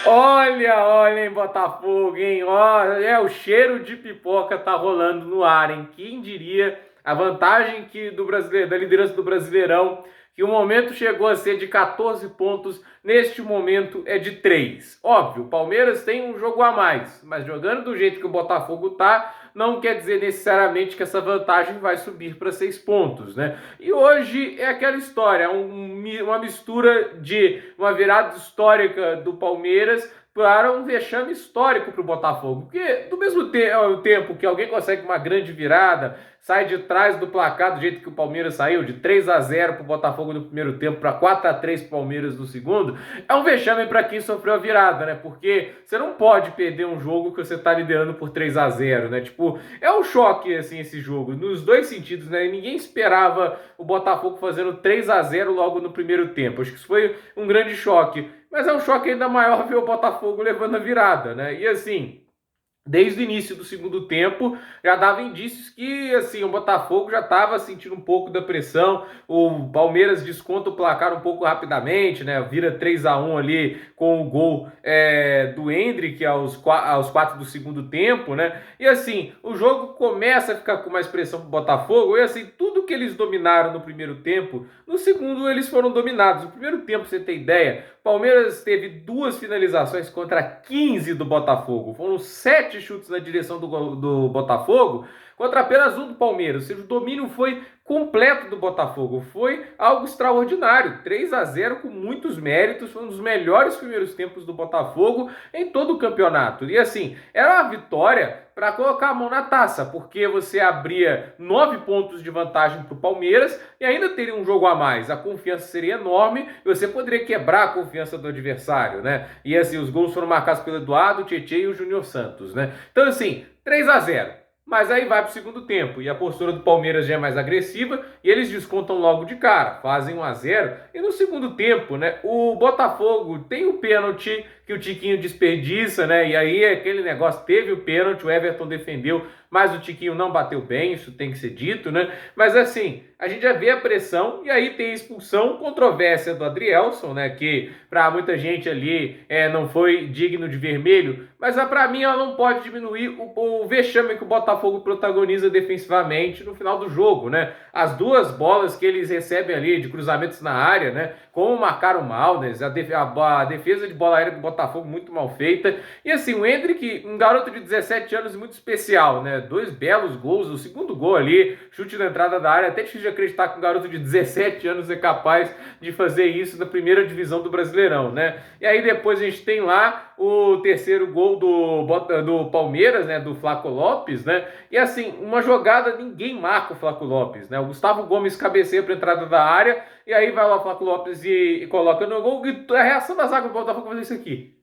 Olha, olha, hein, Botafogo, hein? Ó, o cheiro de pipoca tá rolando no ar, hein? Quem diria a vantagem que do brasileiro, da liderança do Brasileirão, que o momento chegou a ser de 14 pontos, neste momento é de 3. Óbvio, o Palmeiras tem um jogo a mais, mas jogando do jeito que o Botafogo tá, não quer dizer necessariamente que essa vantagem vai subir para 6 pontos, né? E hoje é aquela história, uma mistura de uma virada histórica do Palmeiras para um vexame histórico para o Botafogo. Porque do mesmo tempo que alguém consegue uma grande virada, sai de trás do placar do jeito que o Palmeiras saiu, de 3-0 para o Botafogo no primeiro tempo para 4-3 para o Palmeiras no segundo, é um vexame para quem sofreu a virada, né? Porque você não pode perder um jogo que você está liderando por 3-0, né? Tipo, é um choque assim esse jogo, nos dois sentidos, né? Ninguém esperava o Botafogo fazendo 3-0 logo no primeiro tempo. Acho que isso foi um grande choque. Mas é um choque ainda maior ver o Botafogo levando a virada, né? E assim, desde o início do segundo tempo, já dava indícios que assim o Botafogo já estava sentindo um pouco da pressão. O Palmeiras desconta o placar um pouco rapidamente, né? Vira 3-1 ali com o gol do Endrick aos 4 do segundo tempo, né? E assim, o jogo começa a ficar com mais pressão para o Botafogo. E assim, tudo que eles dominaram no primeiro tempo, no segundo eles foram dominados. No primeiro tempo, pra você ter ideia, Palmeiras teve 2 finalizações contra 15 do Botafogo. Foram 7 chutes na direção do Botafogo contra apenas um do Palmeiras. Ou seja, o domínio foi completo do Botafogo. Foi algo extraordinário. 3-0 com muitos méritos. Foi um dos melhores primeiros tempos do Botafogo em todo o campeonato. E assim, era uma vitória para colocar a mão na taça, porque você abria 9 pontos de vantagem para o Palmeiras e ainda teria um jogo a mais. A confiança seria enorme e você poderia quebrar a confiança do adversário, né? E assim, os gols foram marcados pelo Eduardo, o Tietê e o Júnior Santos, né? Então assim, 3-0. Mas aí vai para o segundo tempo e a postura do Palmeiras já é mais agressiva e eles descontam logo de cara, fazem 1-0. E no segundo tempo, né, o Botafogo tem o pênalti que o Tiquinho desperdiça, né? E aí aquele negócio, teve o pênalti, o Everton defendeu, mas o Tiquinho não bateu bem, isso tem que ser dito, né? Mas assim, a gente já vê a pressão e aí tem a expulsão, controvérsia do Adrielson, né? Que para muita gente ali não foi digno de vermelho, mas para mim ela não pode diminuir o vexame que o Botafogo protagoniza defensivamente no final do jogo, né? As 2 bolas que eles recebem ali de cruzamentos na área, né? Como marcaram mal, né? A defesa de bola aérea do Botafogo muito mal feita. E assim, o Endrick, um garoto de 17 anos muito especial, né? 2 belos gols, o segundo gol ali, chute na entrada da área, até difícil de acreditar que um garoto de 17 anos é capaz de fazer isso na primeira divisão do Brasileirão, né? E aí depois a gente tem lá o terceiro gol do Palmeiras, né? Do Flaco Lopes, né? E assim, uma jogada, ninguém marca o Flaco Lopes, né? O Gustavo Gomes cabeceia para a entrada da área, e aí vai lá o Flaco Lopes e coloca no gol, e a reação da zaga do Botafogo fazer isso aqui.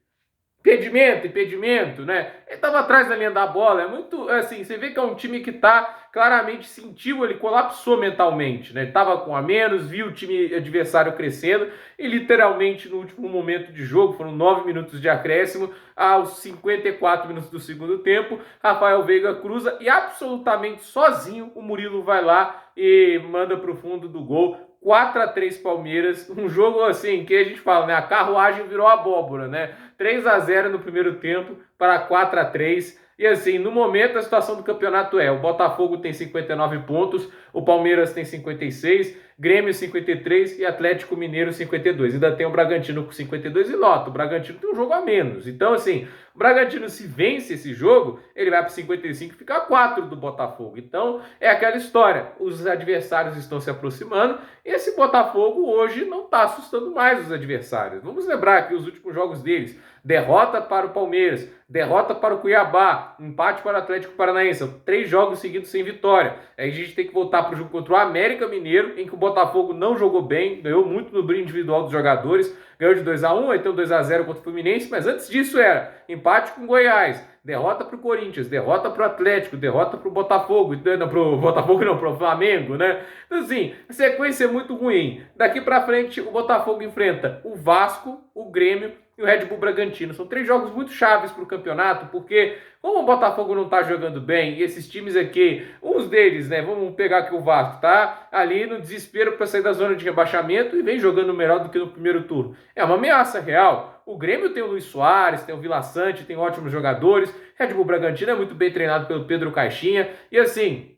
Impedimento, né? Ele estava atrás da linha da bola. É muito assim, você vê que é um time que tá claramente sentiu, ele colapsou mentalmente, né? Ele tava com a menos, viu o time adversário crescendo e literalmente no último momento de jogo, foram 9 minutos de acréscimo, aos 54 minutos do segundo tempo, Rafael Veiga cruza e absolutamente sozinho o Murilo vai lá e manda para o fundo do gol. 4-3 Palmeiras, um jogo assim que a gente fala, né? A carruagem virou abóbora, né? 3-0 no primeiro tempo para 4-3. E assim, no momento a situação do campeonato o Botafogo tem 59 pontos, o Palmeiras tem 56, Grêmio 53 e Atlético Mineiro 52. Ainda tem o Bragantino com 52 e nota, o Bragantino tem um jogo a menos. Então assim, o Bragantino se vence esse jogo, ele vai para 55 e fica a 4 do Botafogo. Então é aquela história, os adversários estão se aproximando, e esse Botafogo hoje não está assustando mais os adversários. Vamos lembrar que os últimos jogos deles, derrota para o Palmeiras, derrota para o Cuiabá, empate para o Atlético Paranaense, 3 jogos seguidos sem vitória. Aí a gente tem que voltar para o jogo contra o América Mineiro, em que o Botafogo não jogou bem, ganhou muito no brilho individual dos jogadores, ganhou de 2-1, aí tem um 2-0 contra o Fluminense, mas antes disso era empate com o Goiás, derrota para o Corinthians, derrota para o Atlético, derrota para o Botafogo, não, para o Botafogo não, para o Flamengo, né? Então assim, a sequência é muito ruim. Daqui para frente o Botafogo enfrenta o Vasco, o Grêmio, e o Red Bull Bragantino. São 3 jogos muito chaves para o campeonato, porque como o Botafogo não está jogando bem, e esses times aqui, uns deles, né, vamos pegar aqui o Vasco, tá ali no desespero para sair da zona de rebaixamento e vem jogando melhor do que no primeiro turno. É uma ameaça real. O Grêmio tem o Luiz Soares, tem o Vila Sante, tem ótimos jogadores. Red Bull Bragantino é muito bem treinado pelo Pedro Caixinha. E assim,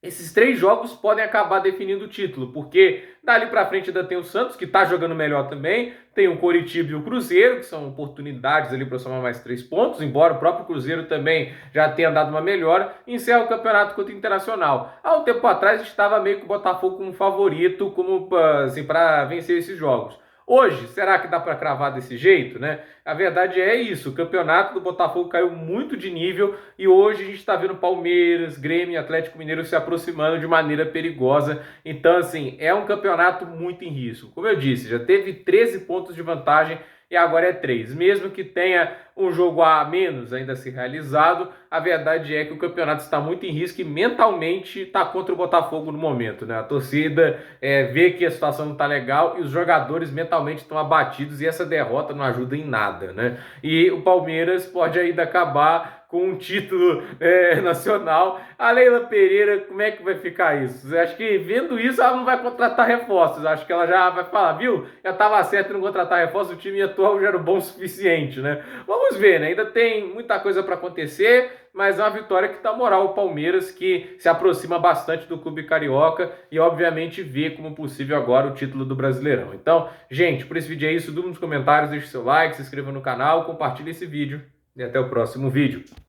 esses 3 jogos podem acabar definindo o título, porque dali para frente ainda tem o Santos, que está jogando melhor também, tem o Coritiba e o Cruzeiro, que são oportunidades ali para somar mais 3 pontos, embora o próprio Cruzeiro também já tenha dado uma melhora, e encerra o campeonato contra o Internacional. Há um tempo atrás a gente estava meio que o Botafogo como favorito, como assim, para vencer esses jogos. Hoje, será que dá para cravar desse jeito, né? A verdade é isso, o campeonato do Botafogo caiu muito de nível e hoje a gente está vendo Palmeiras, Grêmio e Atlético Mineiro se aproximando de maneira perigosa. Então, assim, é um campeonato muito em risco. Como eu disse, já teve 13 pontos de vantagem e agora é 3. Mesmo que tenha um jogo a menos ainda a ser realizado, a verdade é que o campeonato está muito em risco e mentalmente está contra o Botafogo no momento, né? A torcida vê que a situação não está legal e os jogadores mentalmente estão abatidos e essa derrota não ajuda em nada, né? E o Palmeiras pode ainda acabar com um título nacional. A Leila Pereira, como é que vai ficar isso? Acho que vendo isso ela não vai contratar reforços. Acho que ela já vai falar, viu? Já estava certo em não contratar reforços, o time atual já era bom o suficiente, né? Vamos ver, né? Ainda tem muita coisa para acontecer, mas é uma vitória que dá moral ao Palmeiras, que se aproxima bastante do clube carioca e obviamente vê como possível agora o título do Brasileirão. Então, gente, por esse vídeo é isso. Dúvida nos comentários, deixe seu like, se inscreva no canal, compartilhe esse vídeo e até o próximo vídeo.